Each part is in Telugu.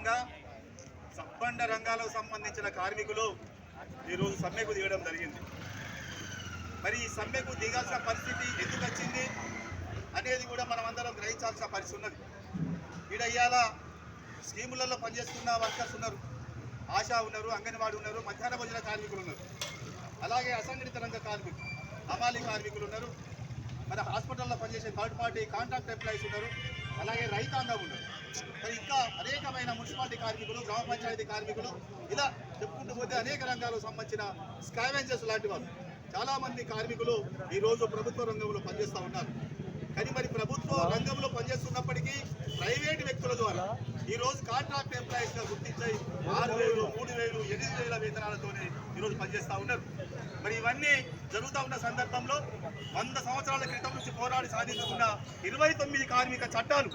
భాగంగా సంపన్న రంగాలకు సంబంధించిన కార్మికులు ఈరోజు సమ్మెకు దిగడం జరిగింది. మరి ఈ సమ్మెకు దిగాల్సిన పరిస్థితి ఎందుకు వచ్చింది అనేది కూడా మనం అందరం గ్రహించాల్సిన పరిస్థితి ఉన్నది. ఈడ ఇవాళ స్కీములలో పనిచేస్తున్న వర్కర్స్ ఉన్నారు, ఆశా ఉన్నారు, అంగన్వాడీ ఉన్నారు, మధ్యాహ్న భోజన కార్మికులు ఉన్నారు, అలాగే అసంఘటిత రంగ కార్మికులు, హమాలీ కార్మికులు ఉన్నారు, మరి హాస్పిటల్లో పనిచేసే థర్డ్ పార్టీ కాంట్రాక్ట్ ఎంప్లాయీస్ ఉన్నారు, అలాగే రైతాంగం ఉన్నారు, మరి ఇంకా అనేకమైన మున్సిపాలిటీ కార్మికులు, గ్రామ పంచాయతీ కార్మికులు, ఇలా చెప్పుకుంటూ పోతే అనేక రంగాలకు సంబంధించిన స్కావెంజర్స్ లాంటి వాళ్ళు చాలామంది కార్మికులు ఈరోజు ప్రభుత్వ రంగంలో పనిచేస్తూ ఉన్నారు. కానీ మరి ప్రభుత్వ రంగంలో పనిచేస్తున్నప్పటికీ ప్రైవేటు వ్యక్తుల ద్వారా ఈరోజు కాంట్రాక్ట్ ఎంప్లాయీస్గా గుర్తించి 6,000, 3,000, 8,000 వేతనాలతోనే ఈరోజు పనిచేస్తూ ఉన్నారు. మరి ఇవన్నీ జరుగుతూ ఉన్న సందర్భంలో 100 సంవత్సరాల క్రితం నుంచి పోరాడి సాధించుకున్న 29 కార్మిక చట్టాలు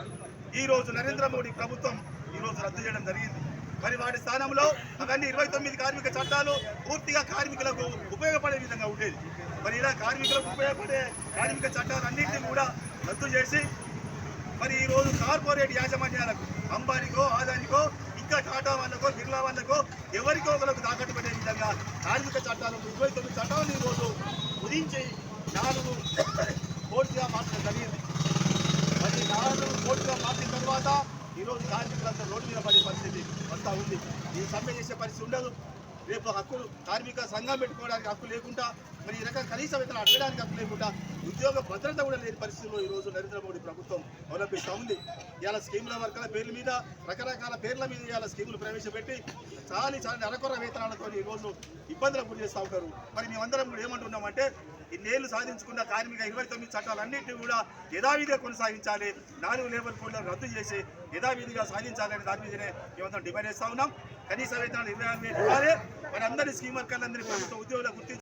ఈరోజు నరేంద్ర మోడీ ప్రభుత్వం ఈరోజు రద్దు చేయడం జరిగింది. మరి వాటి స్థానంలో అవన్నీ 29 కార్మిక చట్టాలు పూర్తిగా కార్మికులకు ఉపయోగపడే విధంగా ఉండేది. మరి ఇలా కార్మికులకు ఉపయోగపడే కార్మిక చట్టాలన్నింటినీ కూడా రద్దు చేసి మరి ఈరోజు కార్పొరేట్ యాజమాన్యాలకు, అంబానీకో, ఆదానికో, ఇంకా టాటా వాళ్ళకో, బిర్లా వాళ్ళకో, ఎవరికో ఒకరికి తాకట్టు పెట్టే విధంగా కార్మిక చట్టాలకు 29 చట్టాలను ఈరోజు కుదించి 4 కోట్లుగా మార్చడం జరిగింది. మరి 4 కోట్లుగా మార్చిన తర్వాత ఈరోజు కార్మికులంతా రోడ్డు మీద పడే పరిస్థితి వస్తూ ఉంది. ఈ సమ్మె చేసే పరిస్థితి ఉండదు. రేపు హక్కులు కార్మిక సంఘం పెట్టుకోవడానికి హక్కు లేకుండా, మరి ఈ రకం కనీస వేతనం అడగడానికి హక్కు లేకుండా, ఉద్యోగ భద్రత కూడా లేని పరిస్థితుల్లో ఈరోజు నరేంద్ర మోడీ ప్రభుత్వం అవలంబిస్తూ ఉంది. ఇవాళ స్కీముల వర్కర్ల పేర్ల మీద, రకరకాల పేర్ల మీద ఇవాళ స్కీములు ప్రవేశపెట్టి చాలా అరకొర వేతనాలతో ఈరోజు ఇబ్బందులకు గురి చేస్తూ ఉంటారు. మరి మేమందరం కూడా ఏమంటున్నామంటే, ఇన్నేళ్లు సాధించుకున్న కార్మిక 29 చట్టాలన్నింటినీ కూడా యథావిధిగా కొనసాగించాలి, 4 లేబర్ కోడ్లను రద్దు చేసి యథావిధిగా సాధించాలని దాని మీదనే మేమందరం డిమాండ్ చేస్తూ ఉన్నాం. కనీస వేతనాలు 26,000 ఇవ్వాలి. మరి అందరి స్కీమ్ వర్కర్లందరినీ ప్రభుత్వ ఉద్యోగులకు గుర్తించి